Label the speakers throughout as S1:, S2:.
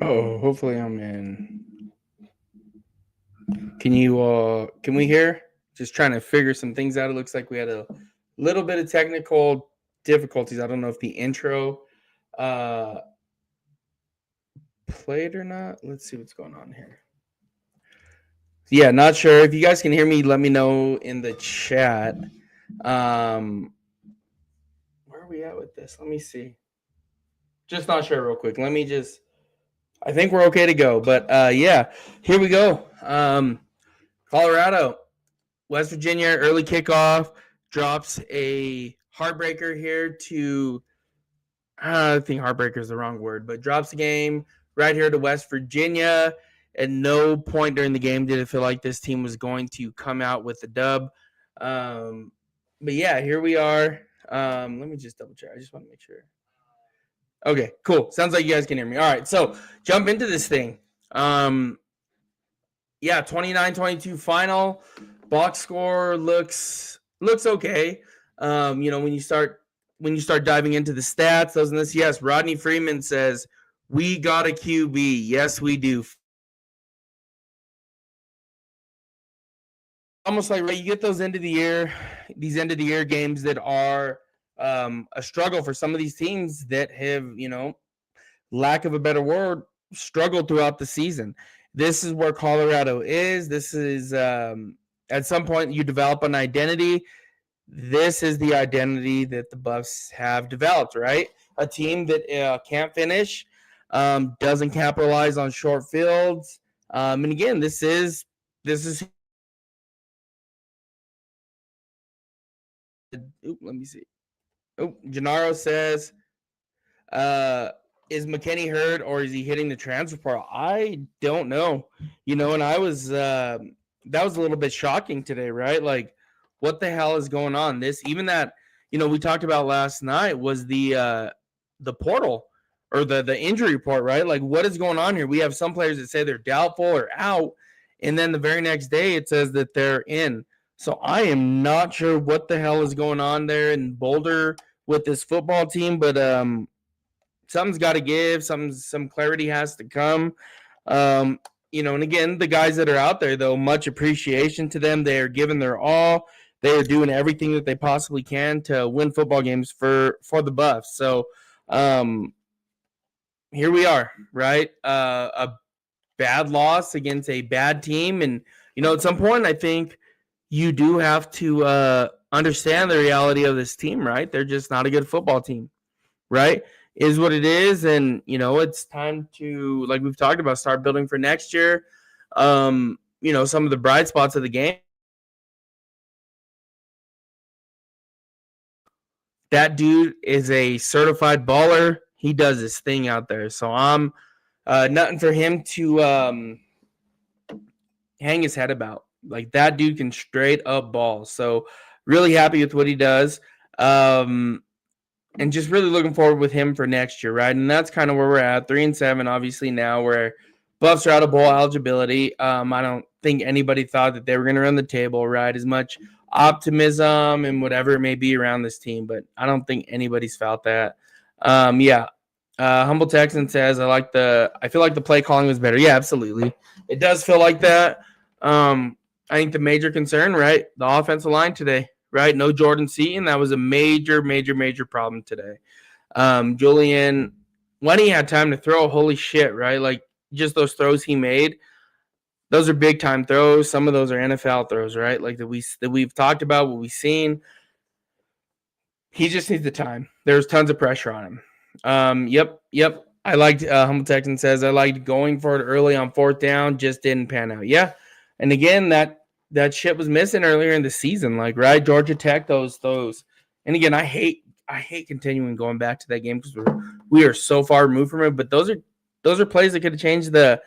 S1: Oh, hopefully I'm in. Can we hear? Just trying to figure some things out. It looks like we had a little bit of technical difficulties. I don't know if the intro uh played or not. Let's see what's going on here. Yeah, not sure. If you guys can hear me, let me know in the chat. Um where are we at with this? Let me see. Just not sure real quick. Let me just I think we're okay to go. But yeah, here we go. Colorado, West Virginia, early kickoff, drops a heartbreaker here to, I think heartbreaker is the wrong word, but drops the game right here to West Virginia. At no point during the game did it feel like this team was going to come out with the dub. Um, but yeah, here we are. Let me just double check. I just want to make sure. Okay, cool. Sounds like you guys can hear me. All right, so jump into this thing. Um, yeah, 29-22 final. Box score looks okay. When you start diving into the stats, those and this, yes, Rodney Freeman says we got a QB. Yes, we do. Almost like right, you get these end of the year games that are a struggle for some of these teams that have, lack of a better word, struggled throughout the season. This is where Colorado is. This is at some point you develop an identity. This is the identity that the Buffs have developed, right? A team that can't finish, doesn't capitalize on short fields, and again, this is. Let me see. Gennaro says, uh, "Is McKinney hurt or is he hitting the transfer portal?" I don't know. And I was that was a little bit shocking today, right? Like, what the hell is going on? This even that we talked about last night was the portal or the injury report, right? Like, what is going on here? We have some players that say they're doubtful or out, and then the very next day it says that they're in. So I am not sure what the hell is going on there in Boulder with this football team, but something's got to give. Some clarity has to come. And again, the guys that are out there, though, much appreciation to them. They are giving their all. They are doing everything that they possibly can to win football games for the Buffs. So um, here we are, right? A bad loss against a bad team, and at some point, I think you do have to understand the reality of this team, right? They're just not a good football team, right? Is what it is, and it's time to, like we've talked about, start building for next year. Some of the bright spots of the game. That dude is a certified baller. He does his thing out there. So I'm nothing for him to hang his head about. Like, that dude can straight up ball. So really happy with what he does. And just really looking forward with him for next year, right? And that's kind of where we're at, 3-7, obviously now, where Buffs are out of bowl eligibility. I don't think anybody thought that they were going to run the table, right? As much optimism and whatever it may be around this team, but I don't think anybody's felt that. Yeah. Humble Texan says, I feel like the play calling was better. Yeah, absolutely. It does feel like that. I think the major concern, right? The offensive line today, right? No Jordan Seaton. That was a major, major, major problem today. Julian, when he had time to throw, holy shit, right? Like, just those throws he made, those are big time throws. Some of those are NFL throws, right? Like that we've talked about, what we've seen. He just needs the time. There's tons of pressure on him. Yep. I liked Humble Texan says I liked going for it early on fourth down, just didn't pan out. Yeah, and again that shit was missing earlier in the season, like, right, Georgia Tech, those. And again, I hate continuing going back to that game because we are so far removed from it. But those are plays that could have changed the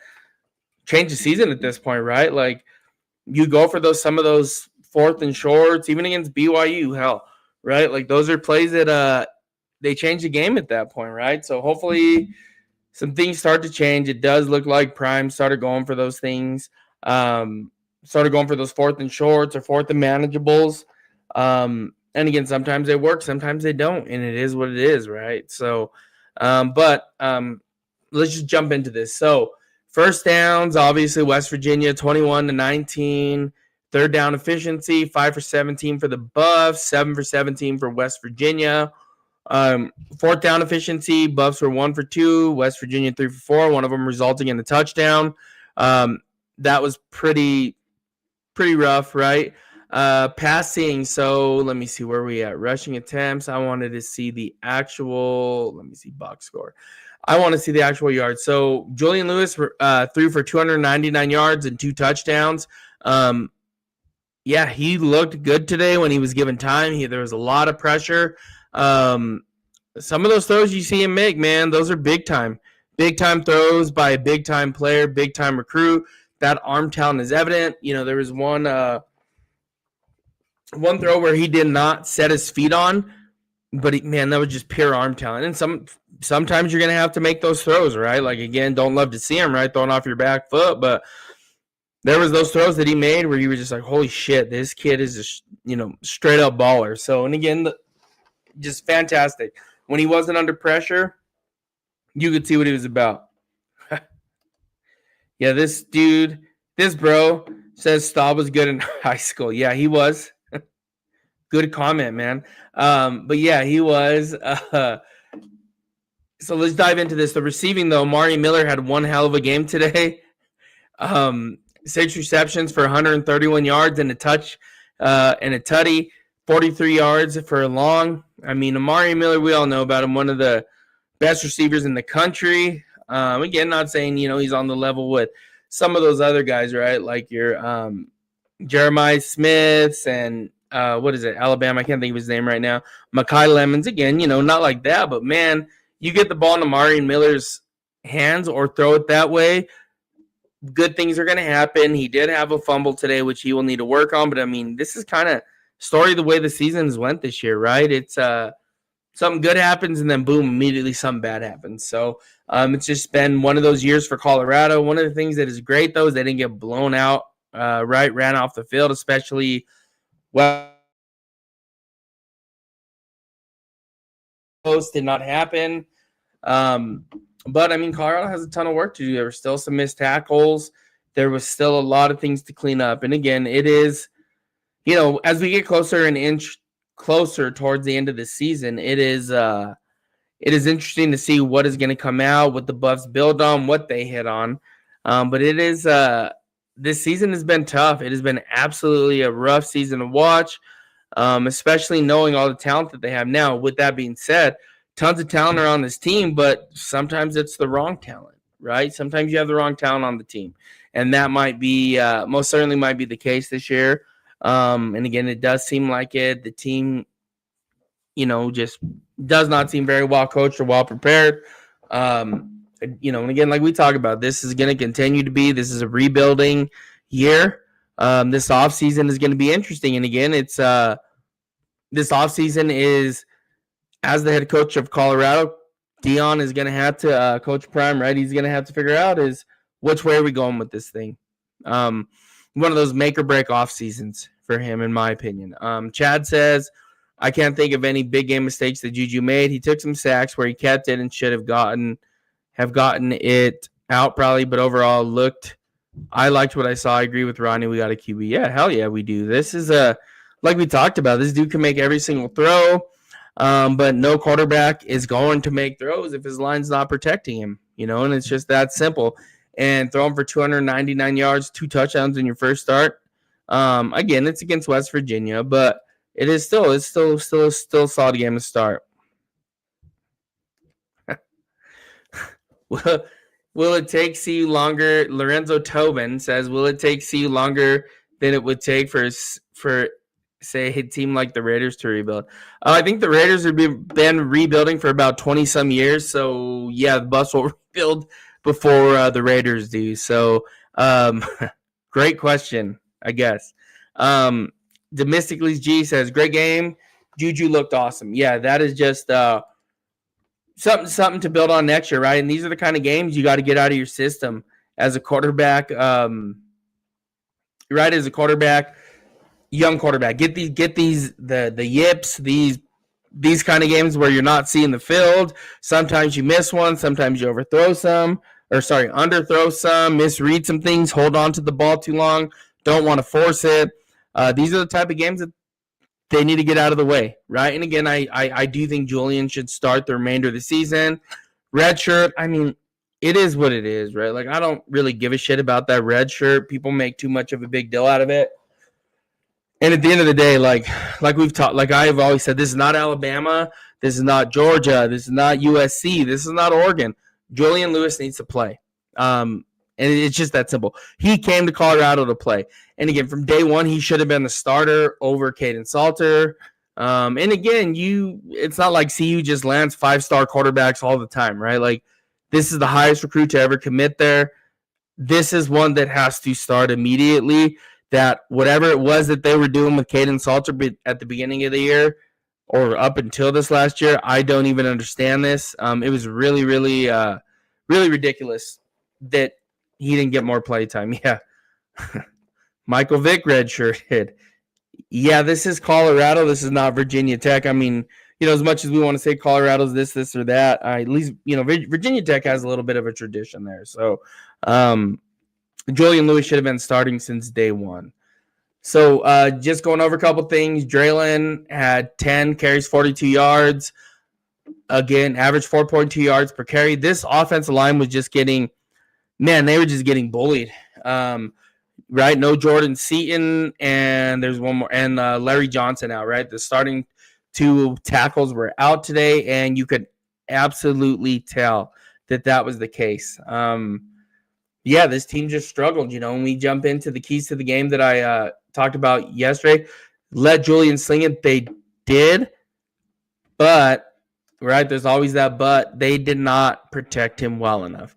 S1: season at this point, right? Like, you go for some of those fourth and shorts, even against BYU, hell, right? Like, those are plays that they change the game at that point, right? So hopefully some things start to change. It does look like Prime started going for those things. Started going for those fourth and shorts or fourth and manageables. And again, sometimes they work, sometimes they don't, and it is what it is, right? So, but let's just jump into this. So first downs, obviously West Virginia 21-19. Third down efficiency 5 for 17 for the Buffs, 7 for 17 for West Virginia. Fourth down efficiency, Buffs were 1 for 2, West Virginia 3 for 4. One of them resulting in a touchdown. That was pretty rough, right? Passing, so let me see where we at. Rushing attempts, I wanted to see the actual, let me see box score. I want to see the actual yards. So Julian Lewis threw for 299 yards and 2 touchdowns. Yeah, he looked good today when he was given time. There was a lot of pressure. Some of those throws you see him make, man, those are big time throws by a big time player, big time recruit. That arm talent is evident. There was one throw where he did not set his feet on, but that was just pure arm talent. And sometimes you're gonna have to make those throws, right? Like, again, don't love to see him, right, throwing off your back foot, but there was those throws that he made where you were just like, holy shit, this kid is just, straight up baller. So, and again, just fantastic. When he wasn't under pressure, you could see what he was about. Yeah, this bro says Staub was good in high school. Yeah, he was. Good comment, man. But yeah, he was. So let's dive into this. The receiving, though, Mari Miller had one hell of a game today. 6 receptions for 131 yards and a touch and a tutty, 43 yards for a long. I mean, Amari Miller, we all know about him, one of the best receivers in the country. Again, not saying, he's on the level with some of those other guys, right? Like your Jeremiah Smiths and what is it, Alabama? I can't think of his name right now. Mekhi Lemons, again, not like that. But, man, you get the ball in Amari Miller's hands or throw it that way, good things are going to happen. He did have a fumble today, which he will need to work on. But, I mean, this is kind of story of the way the seasons went this year, right? It's something good happens, and then, boom, immediately something bad happens. So it's just been one of those years for Colorado. One of the things that is great, though, is they didn't get blown out, right, ran off the field, especially did not happen. But, I mean, Colorado has a ton of work to do. There were still some missed tackles. There was still a lot of things to clean up. And, again, it is, as we get closer an inch closer towards the end of the season, it is interesting to see what is going to come out, what the Buffs build on, what they hit on. But it is this season has been tough. It has been absolutely a rough season to watch, especially knowing all the talent that they have now. With that being said, tons of talent are on this team, but sometimes it's the wrong talent, right? Sometimes you have the wrong talent on the team. And that might be, most certainly might be the case this year. And again, it does seem like it. The team, just does not seem very well coached or well prepared. And again, like we talk about, this is going to continue to be, this is a rebuilding year. This offseason is going to be interesting. And again, it's, this offseason is, as the head coach of Colorado, Dion is going to have to, Coach Prime, right? He's going to have to figure out is which way are we going with this thing? One of those make or break off seasons for him, in my opinion. Chad says, I can't think of any big game mistakes that Juju made. He took some sacks where he kept it and should have gotten it out probably, but overall I liked what I saw. I agree with Ronnie. We got a QB. Yeah, hell yeah, we do. This is like we talked about, this dude can make every single throw, but no quarterback is going to make throws if his line's not protecting him, and it's just that simple. And throw him for 299 yards, 2 touchdowns in your first start. Again, it's against West Virginia, but it's still a solid game to start. Will it take CU longer? Lorenzo Tobin says, will it take CU longer than it would take for say a team like the Raiders to rebuild? I think the Raiders have been rebuilding for about 20-some years. So, yeah, the Buffs will rebuild before the Raiders do. So, great question, I guess. Domestically G says, great game. Juju looked awesome. Yeah, that is just something to build on next year, right? And these are the kind of games you got to get out of your system as a quarterback. Right, as a quarterback, young quarterback. Get these the yips, these these kind of games where you're not seeing the field. Sometimes you miss one, sometimes you underthrow some, misread some things, hold on to the ball too long, don't want to force it. These are the type of games that they need to get out of the way, right? And again, I do think Julian should start the remainder of the season. Red shirt, I mean, it is what it is, right? Like, I don't really give a shit about that red shirt. People make too much of a big deal out of it. And at the end of the day, like we've talked, like I've always said, this is not Alabama, this is not Georgia, this is not USC, this is not Oregon. Julian Lewis needs to play. And it's just that simple. He came to Colorado to play. And again, from day one, he should have been the starter over Caden Salter. And again, it's not like CU just lands 5-star quarterbacks all the time, right? Like, this is the highest recruit to ever commit there. This is one that has to start immediately. That whatever it was that they were doing with Caden Salter at the beginning of the year or up until this last year, I don't even understand this. It was really, really, really ridiculous that he didn't get more play time. Yeah. Michael Vick redshirted. Yeah, this is Colorado. This is not Virginia Tech. I mean, as much as we want to say Colorado's this or that, at least, Virginia Tech has a little bit of a tradition there. So, Julian Lewis should have been starting since day one. So just going over a couple things. Draylon had 10 carries, 42 yards. Again, average 4.2 yards per carry. This offensive line was just they were just getting bullied. Right? No Jordan Seaton, and there's one more. And Larry Johnson out, right? The starting two tackles were out today, and you could absolutely tell that was the case. Yeah, this team just struggled, when we jump into the keys to the game that I talked about yesterday. Let Julian sling it. They did, but, right, there's always that but. They did not protect him well enough.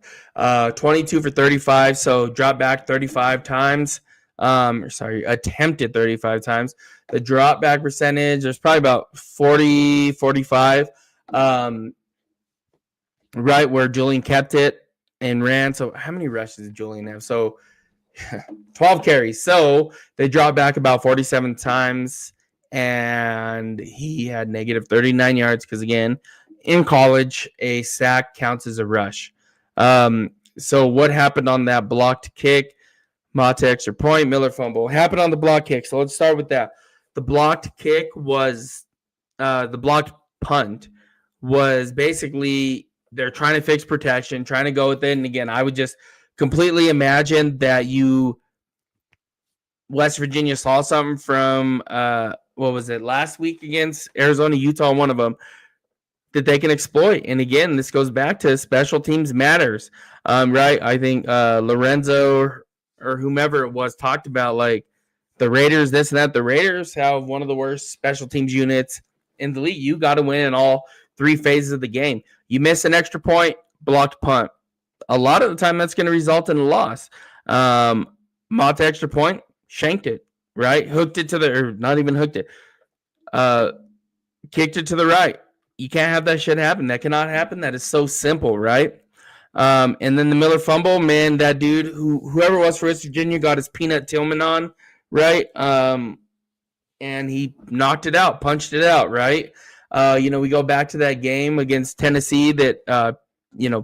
S1: 22 for 35, so dropped back 35 times. Attempted 35 times. The drop back percentage, there's probably about 40, 45, right, where Julian kept it and ran. So how many rushes did Julian have? So 12 carries. So they dropped back about 47 times, and he had negative 39 yards because, again, in college, a sack counts as a rush. So what happened on that blocked kick? Mata extra point, Miller fumble. What happened on the blocked kick? So let's start with that. The blocked kick was the blocked punt was basically they're trying to fix protection, trying to go with it. And again, I would just completely imagine that West Virginia saw something from, what was it, last week against Arizona, Utah, one of them, that they can exploit. And again, this goes back to special teams matters, right? I think Lorenzo or whomever it was talked about, like, the Raiders, this and that. The Raiders have one of the worst special teams units in the league. You got to win in all three phases of the game. You miss an extra point, blocked punt. A lot of the time, that's going to result in a loss. Mata extra point, shanked it, right? Hooked it or not even hooked it. Kicked it to the right. You can't have that shit happen. That cannot happen. That is so simple, right? And then the Miller fumble, man, that dude, whoever it was for West Virginia, got his Peanut Tillman on, right? And he knocked it out, punched it out, right? We go back to that game against Tennessee that,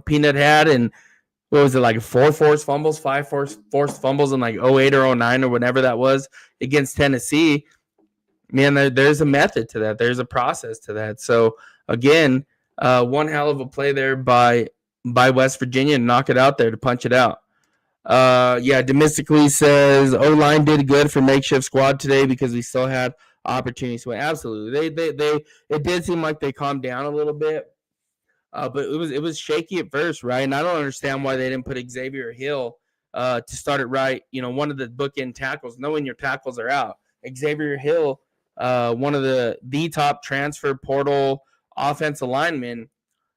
S1: Peanut had, and what was it, like 5 forced fumbles in like 08 or 09 or whatever that was against Tennessee. Man, there's a method to that. There's a process to that. So, again, one hell of a play there by West Virginia to knock it out there, to punch it out. Domestically says O-line did good for makeshift squad today because we still had opportunities to win. Absolutely. They it did seem like they calmed down a little bit. But it was shaky at first, right? And I don't understand why they didn't put Xavier Hill to start it right. One of the bookend tackles, knowing your tackles are out. Xavier Hill, one of the top transfer portal offensive linemen,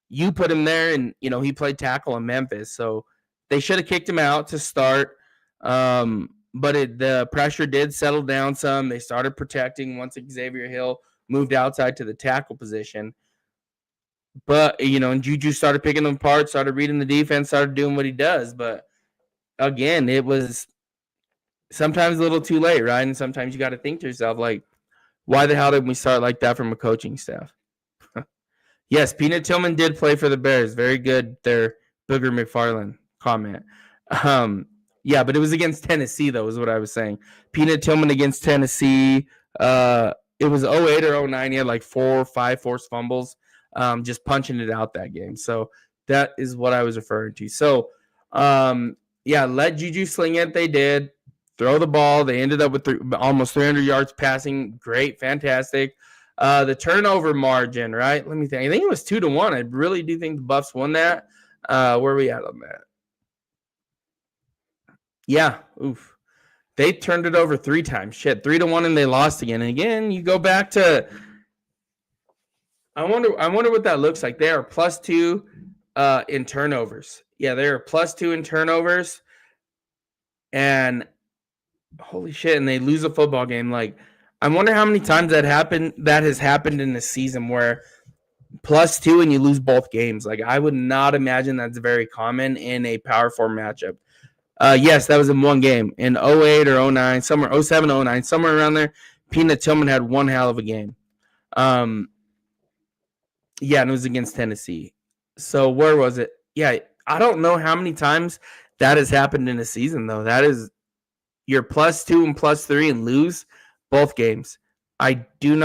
S1: you put him there, and he played tackle in Memphis, so they should have kicked him out to start. But the pressure did settle down some. They started protecting once Xavier Hill moved outside to the tackle position. But, and Juju started picking them apart, started reading the defense, started doing what he does. But, again, it was sometimes a little too late, right? And sometimes you got to think to yourself, like, why the hell did we start like that from a coaching staff? Yes, Peanut Tillman did play for the Bears. Very good there, Booger McFarland comment. Um, yeah, but it was against Tennessee, though, is what I was saying. Peanut Tillman against Tennessee. It was 08 or 09. He had like 4 or 5 forced fumbles, just punching it out that game. So that is what I was referring to. So, yeah, let Juju sling it. They did. Throw the ball. They ended up with almost 300 yards passing. Great, fantastic. The turnover margin, right? Let me think. I think it was 2-1. I really do think the Buffs won that. Where are we at on that? Yeah. Oof. They turned it over 3 times. Shit, 3-1, and they lost again. And again, you go back to. I wonder what that looks like. They are +2 in turnovers. Yeah, they are +2 in turnovers. And holy shit, and they lose a football game. Like, I wonder how many times that has happened in the season where +2 and you lose both games. Like, I would not imagine that's very common in a Power 4 matchup. Yes, that was in one game in 08 or 09, somewhere 07, 09, somewhere around there. Peanut Tillman had one hell of a game. Yeah, and it was against Tennessee. So where was it? Yeah, I don't know how many times that has happened in a season, though. That is, you're +2 and +3 and lose both games. I don't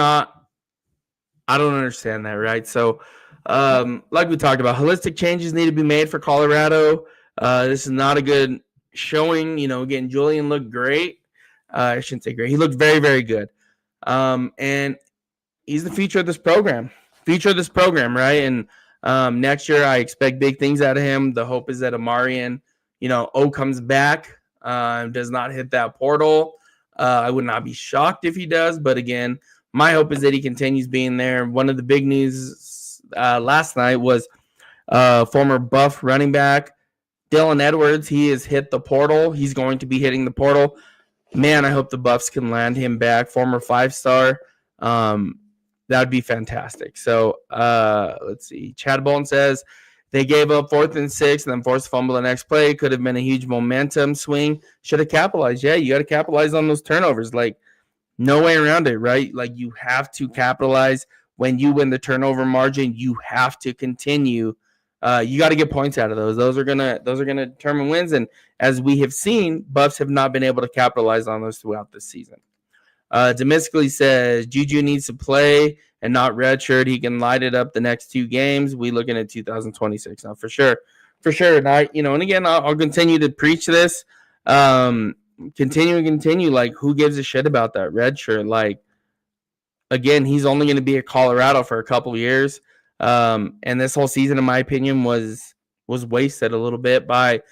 S1: understand that, right? So, like we talked about, holistic changes need to be made for Colorado. This is not a good showing. Again, Julian looked great. I shouldn't say great. He looked very, very good. And he's the future of this program. Right? And next year, I expect big things out of him. The hope is that Amarian, comes back, does not hit that portal. I would not be shocked if he does. But again, my hope is that he continues being there. One of the big news last night was former Buff running back Dylan Edwards. He has hit the portal. He's going to be hitting the portal. Man, I hope the Buffs can land him back. Former 5-star. That would be fantastic. So let's see. Chad Bolton says they gave up 4th and 6 and then forced a fumble the next play. Could have been a huge momentum swing. Should have capitalized. Yeah, you got to capitalize on those turnovers. Like, no way around it, right? Like, you have to capitalize when you win the turnover margin. You have to continue. You got to get points out of those. Those are gonna determine wins. And as we have seen, Buffs have not been able to capitalize on those throughout this season. Domestically says Juju needs to play and not redshirt. He can light it up the next 2 games. We looking at 2026 now for sure. And and again, I'll continue to preach this. Continue. Like, who gives a shit about that redshirt? Like, again, he's only going to be at Colorado for a couple years. And this whole season, in my opinion, was wasted a little bit by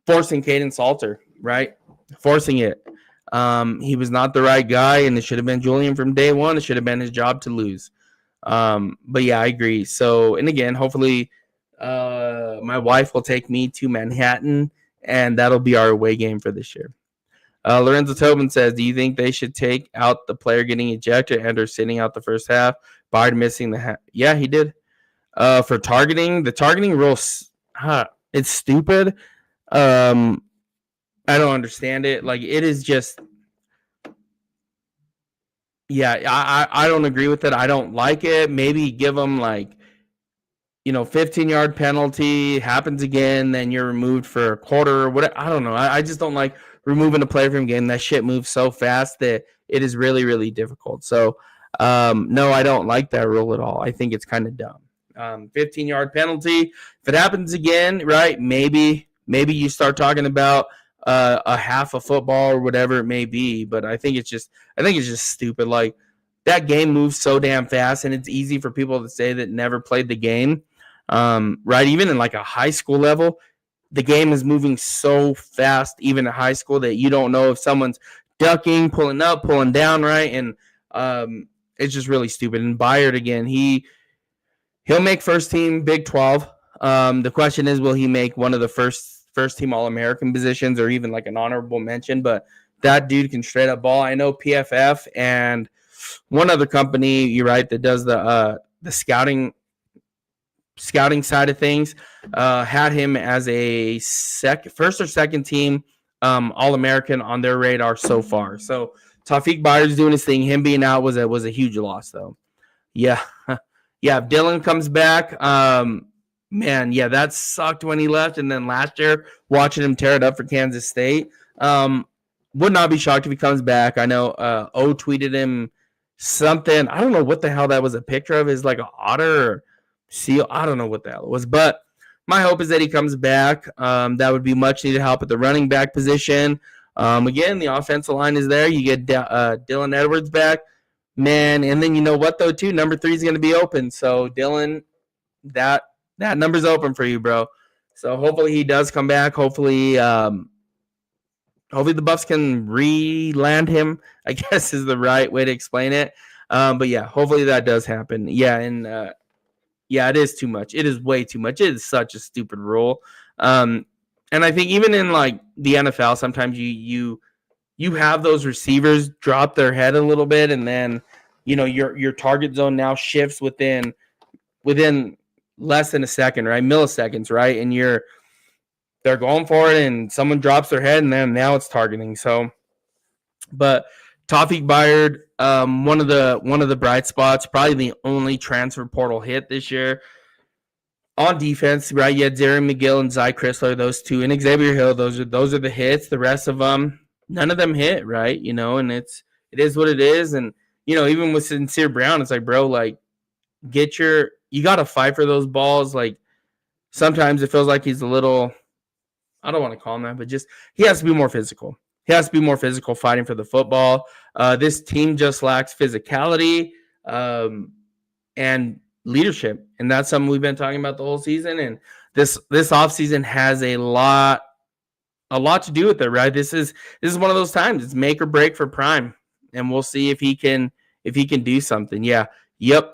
S1: forcing Caden Salter, right? Forcing it. He was not the right guy, and it should have been Julian from day one. It should have been his job to lose. But yeah, I agree. So, and again, hopefully my wife will take me to Manhattan, and that'll be our away game for this year. Lorenzo Tobin says, do you think they should take out the player getting ejected and or sitting out the first half? Bard missing the half. Yeah, he did. For targeting, the targeting rule, it's stupid. I don't understand it. Like, it is just, yeah, I don't agree with it. I don't like it. Maybe give them 15-yard penalty, happens again, then you're removed for a quarter or whatever. I don't know. I just don't like removing a player from a game. That shit moves so fast that it is really, really difficult. So, no, I don't like that rule at all. I think it's kind of dumb. 15-yard penalty. If it happens again, right, maybe you start talking about a half a football or whatever it may be. But I think it's just stupid. Like, that game moves so damn fast, and it's easy for people to say that never played the game. Right? Even in like a high school level, the game is moving so fast, even at high school, that you don't know if someone's ducking, pulling up, pulling down, right? And it's just really stupid. And Byard, again, he'll make first team Big 12. The question is, will he make one of the first team All-American positions or even like an honorable mention? But that dude can straight up ball. I know PFF and one other company, you're right, that does the scouting side of things, had him as a first or second team All-American on their radar so far. So Tawfiq Byard's doing his thing. Him being out was a huge loss, though. Yeah. yeah, if Dylan comes back, man, yeah, that sucked when he left. And then last year, watching him tear it up for Kansas State, would not be shocked if he comes back. I know O tweeted him something. I don't know what the hell that was a picture of. Is like an otter or seal. I don't know what the hell it was, but my hope is that he comes back. That would be much needed help at the running back position. Again, the offensive line is there. You get Dylan Edwards back, man, and then you know what though too, number 3 is going to be open. So Dylan, that number's open for you, bro. So hopefully he does come back. Hopefully the Buffs can re-land him, I guess is the right way to explain it. But yeah, hopefully that does happen. Yeah, and yeah, it is too much. It is way too much. It is such a stupid rule. And I think even in like the NFL, sometimes you have those receivers drop their head a little bit, and then you know your target zone now shifts within less than a second, right? Milliseconds, right? And they're going for it, and someone drops their head, and then now it's targeting. So, but Tawfiq Bayard, one of the bright spots, probably the only transfer portal hit this year on defense, right? You had Zary McGill and Zy Chrysler, those two, and Xavier Hill. Those are the hits. The rest of them, none of them hit, right? You know, and it is what it is. And you know, even with Sincere Brown, it's like, bro, like you got to fight for those balls. Like sometimes it feels like he's a little, I don't want to call him that, but just he has to be more physical. He has to be more physical fighting for the football. This team just lacks physicality and leadership. And that's something we've been talking about the whole season. And this offseason has a lot to do with it, right? This is one of those times. It's make or break for Prime. And we'll see if he can do something. Yeah. Yep.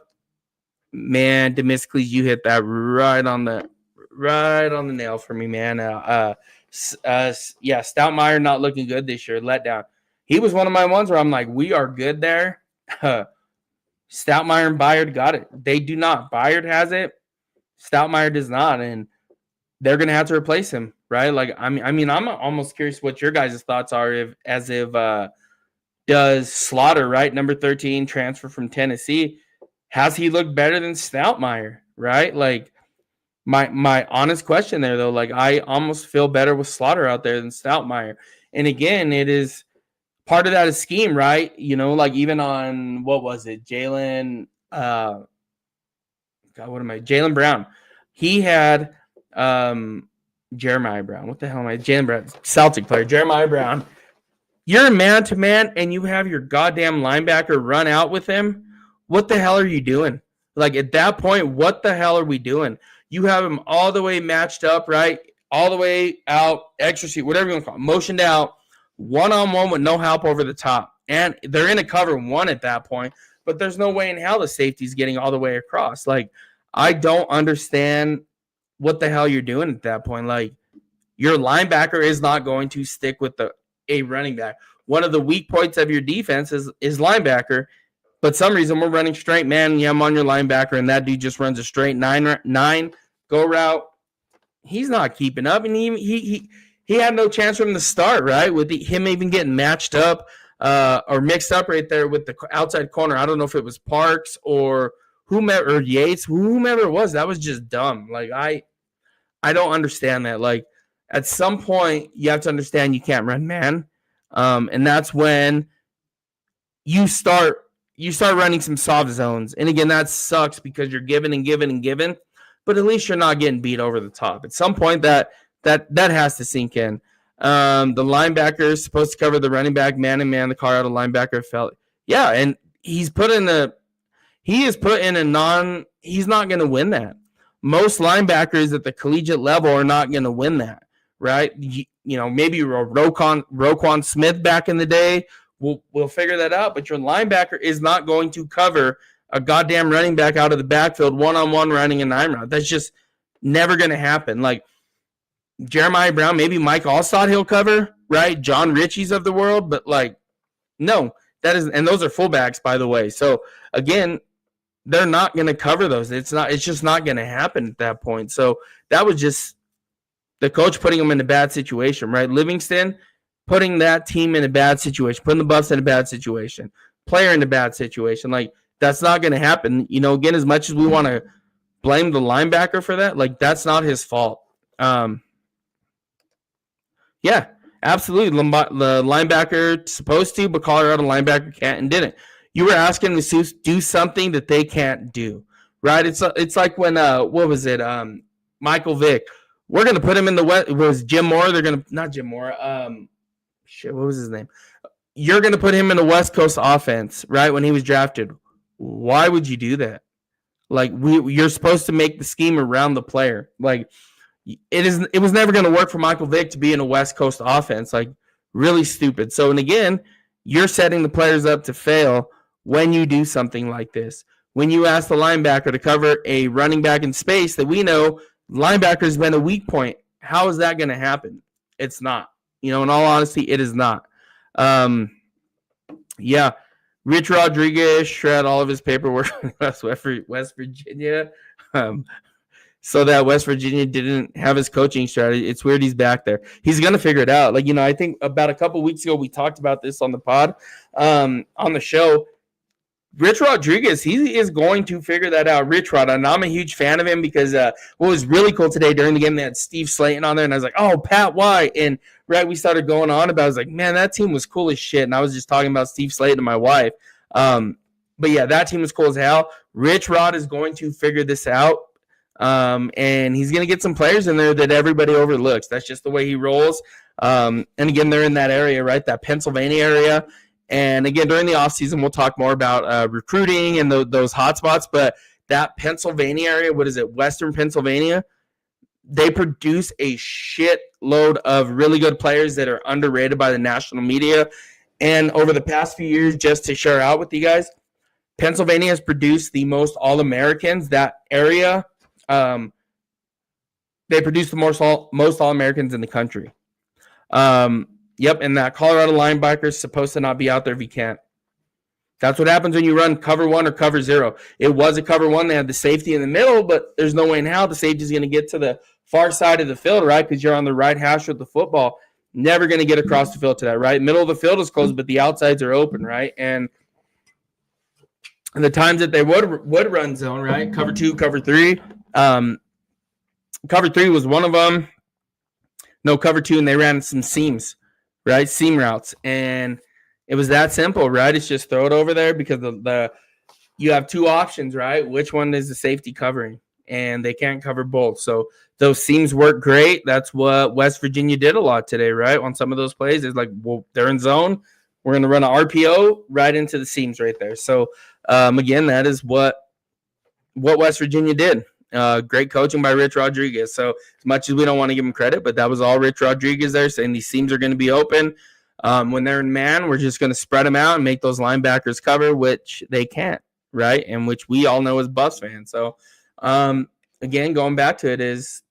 S1: Man, Demosthenes, you hit that right on the nail for me, man. Yeah, Stoutmeyer not looking good this year. Let down. He was one of my ones where I'm like, we are good there. Stoutmeyer and Bayard got it. They do not. Bayard has it. Stoutmeyer does not, and they're gonna have to replace him, right? Like, I mean, I'm almost curious what your guys' thoughts are. Does Slaughter, right, number 13, transfer from Tennessee? Has he looked better than Stoutmeyer, right? Like, my honest question there, though, like I almost feel better with Slaughter out there than Stoutmeyer. And again, it is part of that is scheme, right? You know, like even on what was it, Jalen Brown. He had Jeremiah Brown. What the hell am I? Jalen Brown, Celtic player, Jeremiah Brown. You're man to man, and you have your goddamn linebacker run out with him. What the hell are you doing? Like at that point, what the hell are we doing? You have him all the way matched up, right? All the way out, extra seat, whatever you want to call it, motioned out, one-on-one with no help over the top. And they're in a cover one at that point, but there's no way in hell the safety's getting all the way across. Like, I don't understand what the hell you're doing at that point. Like, your linebacker is not going to stick with a running back. One of the weak points of your defense is linebacker. But some reason we're running straight man. Yeah, I'm on your linebacker, and that dude just runs a straight nine go route. He's not keeping up, and he had no chance from the start, right? With him even getting matched up or mixed up right there with the outside corner. I don't know if it was Parks or whomever, or Yates, whomever it was. That was just dumb. Like I don't understand that. Like at some point, you have to understand you can't run man, and that's when you start running some soft zones. And again, that sucks because you're giving and giving and giving, but at least you're not getting beat over the top. At some point that has to sink in. The linebacker is supposed to cover the running back man and man. The Colorado linebacker felt, yeah, and he's not going to win that. Most linebackers at the collegiate level are not going to win that, right? You know, maybe Roquan Smith back in the day. We'll figure that out, but your linebacker is not going to cover a goddamn running back out of the backfield one-on-one running a 9-route. That's just never going to happen. Like Jeremiah Brown, maybe Mike Allstott he'll cover, right? John Ritchie's of the world, but like, no, that is, and those are fullbacks, by the way. So again, they're not going to cover those. It's just not going to happen at that point. So that was just the coach putting them in a bad situation, right? Livingston putting that team in a bad situation, putting the Buffs in a bad situation, player in a bad situation. Like That's not going to happen. Again, as much as we want to blame the linebacker for that, like, that's not his fault. Yeah, absolutely. The linebacker supposed to, but Colorado linebacker can't and didn't. You were asking them to do something that they can't do, right? It's like when what was it? Michael Vick. We're gonna put him in the West. It was Jim Moore? They're gonna not Jim Moore. Shit, what was his name? You're gonna put him in the West Coast offense, right? When he was drafted, why would you do that? Like you're supposed to make the scheme around the player. Like it was never going to work for Michael Vick to be in a West Coast offense. Like really stupid. So, and again, you're setting the players up to fail when you do something like this. When you ask the linebacker to cover a running back in space that we know linebacker has been a weak point, how is that going to happen? It's not. In all honesty, it is not. Yeah. Rich Rodriguez shred all of his paperwork in West Virginia. So that West Virginia didn't have his coaching strategy. It's weird he's back there. He's going to figure it out. Like, I think about a couple weeks ago, we talked about this on the pod, on the show. Rich Rodriguez, he is going to figure that out. Rich Rod, and I'm a huge fan of him because what was really cool today during the game, they had Steve Slayton on there, and I was like, oh, Pat, why? And right, we started going on about it. I was like, man, that team was cool as shit. And I was just talking about Steve Slayton to my wife. But yeah, that team was cool as hell. Rich Rod is going to figure this out. And he's going to get some players in there that everybody overlooks. That's just the way he rolls. And again, they're in that area, right? That Pennsylvania area. And again, during the offseason, we'll talk more about recruiting and those hotspots. But that Pennsylvania area, what is it? Western Pennsylvania. They produce a shitload of really good players that are underrated by the national media. And over the past few years, just to share out with you guys, Pennsylvania has produced the most All-Americans. That area, they produce the most All-Americans in the country. Yep, and that Colorado linebacker is supposed to not be out there if he can't. That's what happens when you run cover one or cover zero. It was a cover one. They had the safety in the middle, but there's no way in hell the safety is going to get to the far side of the field, right? Because you're on the right hash with the football. Never going to get across the field to that, right? Middle of the field is closed, but the outsides are open, right? And the times that they would run zone, right? Cover two, cover three. Cover three was one of them. No, cover two, and they ran some seams, right? Seam routes. And it was that simple, right? It's just throw it over there because you have two options, right? Which one is the safety covering? And they can't cover both. So those seams work great. That's what West Virginia did a lot today, right? On some of those plays, it's like, well, they're in zone. We're going to run an RPO right into the seams right there. So, again, that is what West Virginia did. Great coaching by Rich Rodriguez. So as much as we don't want to give him credit, but that was all Rich Rodriguez there saying these seams are going to be open. When they're in man, we're just going to spread them out and make those linebackers cover, which they can't, right? And which we all know as Buffs fans. So, again, going back to it is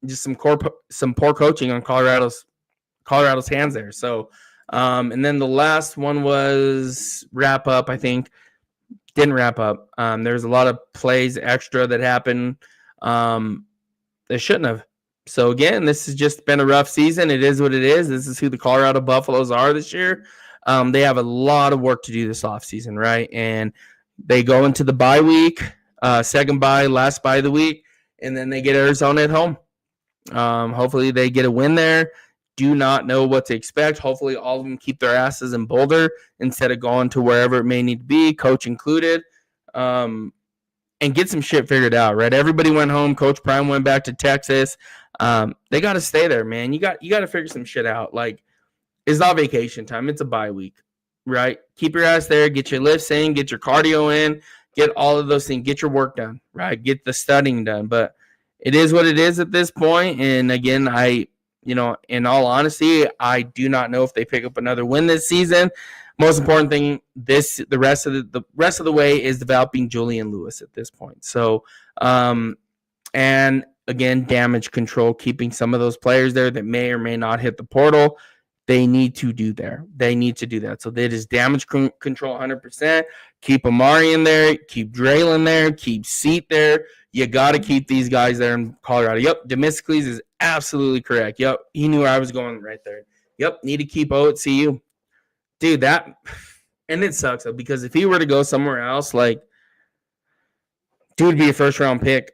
S1: just some poor coaching on Colorado's hands there. So, and then the last one was wrap up, I think. Didn't wrap up. There's a lot of plays extra that happened they shouldn't have. So, again, this has just been a rough season. It is what it is. This is who the Colorado Buffaloes are this year. They have a lot of work to do this offseason, right? And they go into the bye week, second bye, last bye of the week, and then they get Arizona at home. Hopefully they get a win there. Do not know what to expect. Hopefully all of them keep their asses in Boulder instead of going to wherever it may need to be, coach included, and get some shit figured out, right? Everybody went home. Coach Prime went back to Texas. They got to stay there, man. You got to figure some shit out. Like, it's not vacation time. It's a bye week, right? Keep your ass there. Get your lifts in. Get your cardio in. Get all of those things. Get your work done, right? Get the studying done. But it is what it is at this point. And, again, in all honesty, I do not know if they pick up another win this season. Most important thing, the rest of the way is developing Julian Lewis at this point. So, and again, damage control, keeping some of those players there that may or may not hit the portal. They need to do there. They need to do that. So that is damage control 100%. Keep Amari in there. Keep Draylon there. Keep Seat there. You got to keep these guys there in Colorado. Yep, Demistocles is absolutely correct. Yep, he knew where I was going right there. Yep, need to keep O at CU. Dude, and it sucks though, because if he were to go somewhere else, like, Dude would be a first-round pick.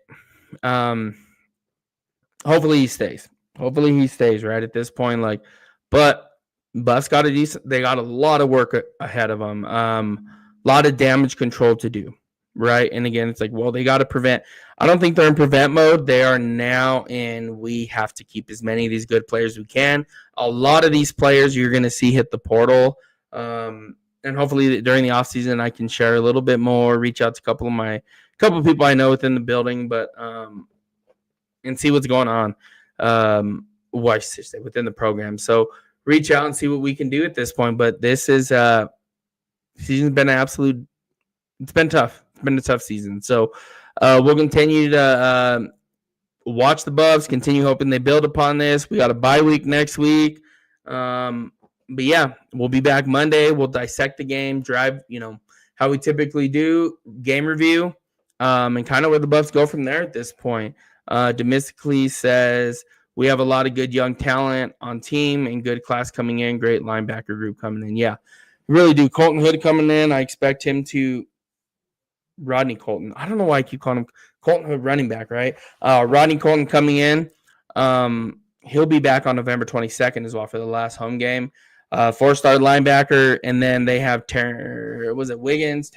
S1: Hopefully he stays. Hopefully he stays right at this point. But Buffs got a decent. They got a lot of work ahead of them. A lot of damage control to do. Right. And again, it's like, well, they got to prevent. I don't think they're in prevent mode. They are now in we have to keep as many of these good players as we can. A lot of these players you're going to see hit the portal. And hopefully during the offseason, I can share a little bit more, reach out to a couple of people I know within the building, but and see what's going on. Within the program. So reach out and see what we can do at this point. But this is season's been it's been tough. It's been a tough season. So we'll continue to watch the Buffs, continue hoping they build upon this. We got a bye week next week. But yeah, we'll be back Monday. We'll dissect the game, drive, how we typically do, game review, and kind of where the Buffs go from there at this point. Demystically says we have a lot of good young talent on team and good class coming in. Great linebacker group coming in. Yeah, really do. Colton Hood coming in. I expect him to Rodney Colton. I don't know why I keep calling him Colton Hood running back, right? Rodney Colton coming in. He'll be back on November 22nd as well for the last home game. 4-star linebacker. And then they have Terrence Wiggins?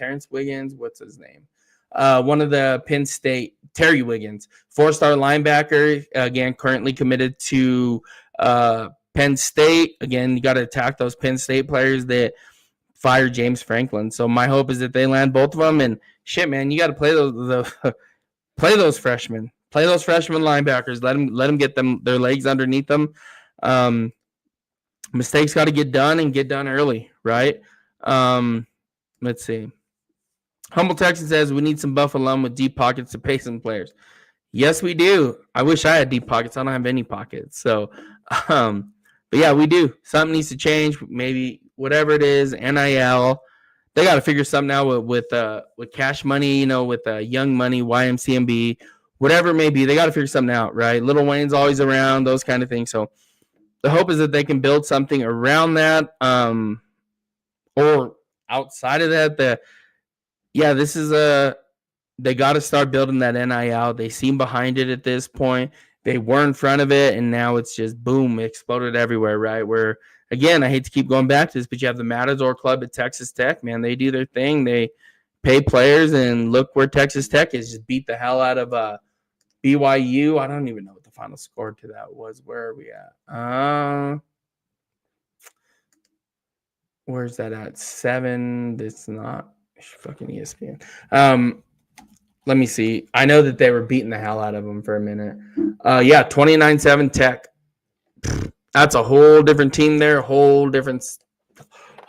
S1: What's his name? One of the Penn State, Terry Wiggins, 4-star linebacker, again, currently committed to Penn State. Again, you got to attack those Penn State players that fired James Franklin. So my hope is that they land both of them. And shit, man, you got to play those freshmen. Play those freshman linebackers. Let them get their legs underneath them. Mistakes got to get done and get done early, right? Let's see. Humble Texan says we need some Buff alum with deep pockets to pay some players. Yes, we do. I wish I had deep pockets. I don't have any pockets. So, but yeah, we do. Something needs to change. Maybe whatever it is, NIL. They got to figure something out with cash money, with young money, YMCMB, whatever it may be. They got to figure something out, right? Little Wayne's always around, those kind of things. So the hope is that they can build something around that, or outside of that. This is they got to start building that NIL. They seem behind it at this point. They were in front of it, and now it's just boom, exploded everywhere, right? Where, again, I hate to keep going back to this, but you have the Matador Club at Texas Tech, man. They do their thing. They pay players, and look where Texas Tech is. Just beat the hell out of BYU. I don't even know what the final score to that was. Where are we at? Where's that at? 7. It's not fucking ESPN. Let me see. I know that they were beating the hell out of them for a minute. 29-7 Tech. That's a whole different team there. Whole different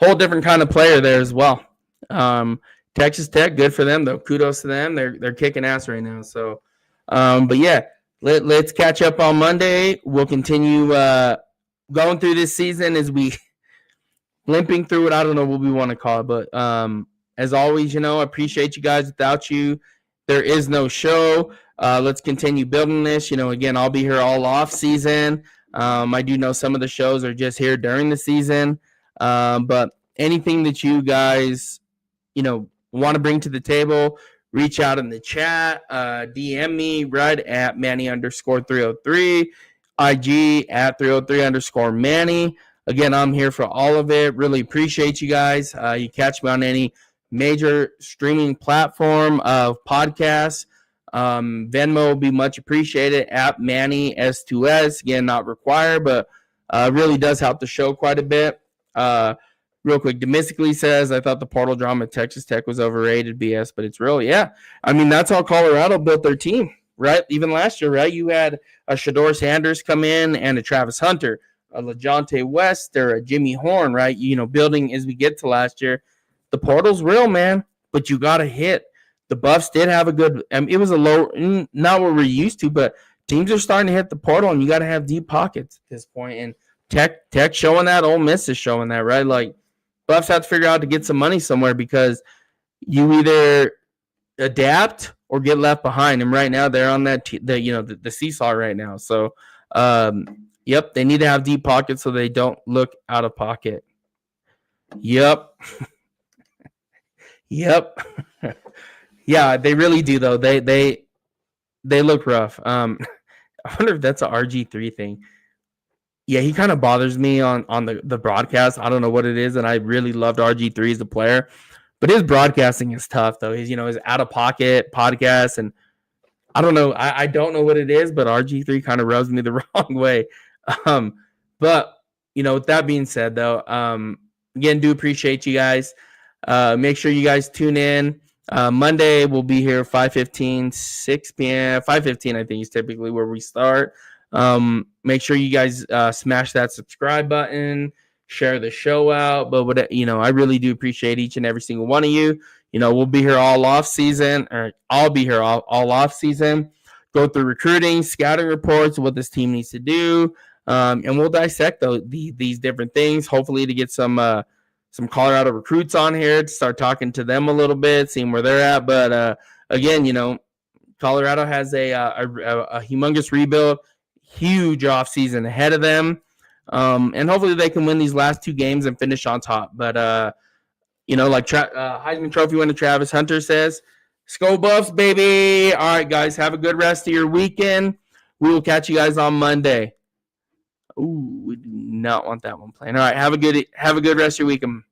S1: kind of player there as well. Texas Tech, good for them though. Kudos to them. They're kicking ass right now. So, but yeah, let's catch up on Monday. We'll continue going through this season as we limping through it. I don't know what we want to call it, but as always, I appreciate you guys. Without you, there is no show. Let's continue building this. Again, I'll be here all off season. I do know some of the shows are just here during the season. But anything that you guys, want to bring to the table, reach out in the chat, DM me right at Manny_303, IG at 303_Manny. Again, I'm here for all of it. Really appreciate you guys. You catch me on any major streaming platform of podcasts. Venmo will be much appreciated at Manny S2S. Again, not required, but really does help the show quite a bit. Real quick, Domestically says, I thought the portal drama at Texas Tech was overrated, BS, but it's real. Yeah. I mean, that's how Colorado built their team, right? Even last year, right? You had a Shador Sanders come in and a Travis Hunter, a LaJohntay West, or a Jimmy Horn, right? Building as we get to last year. The portal's real, man, but you got to hit. The Buffs did have a good, it was a low, not what we're used to, but teams are starting to hit the portal, and you got to have deep pockets at this point. And Tech showing that, Ole Miss is showing that, right? Like, Buffs have to figure out to get some money somewhere, because you either adapt or get left behind. And right now they're on that, the seesaw right now. So, yep, they need to have deep pockets so they don't look out of pocket. Yep. Yep. Yeah, they really do though. They look rough. I wonder if that's a RG3 thing. Yeah, he kind of bothers me on the broadcast. I don't know what it is, and I really loved RG3 as a player, but his broadcasting is tough though. He's his out of pocket podcast, and I don't know. I don't know what it is, but RG3 kind of rubs me the wrong way. Um, but with that being said, though, again, do appreciate you guys. Make sure you guys tune in. Monday we'll be here 5:15, 6 p.m. 5:15, I think is typically where we start. Make sure you guys smash that subscribe button, share the show out. But what I really do appreciate each and every single one of you. We'll be here all off season, or I'll be here all off season. Go through recruiting, scouting reports, what this team needs to do, and we'll dissect these different things. Hopefully, to get some Colorado recruits on here to start talking to them a little bit, seeing where they're at. But again, Colorado has a humongous rebuild, huge offseason ahead of them, and hopefully they can win these last two games and finish on top. But like Heisman Trophy winner Travis Hunter says, "Skol Buffs, baby!" All right, guys, have a good rest of your weekend. We will catch you guys on Monday. Ooh, we do not want that one playing. All right, have a good rest of your weekend.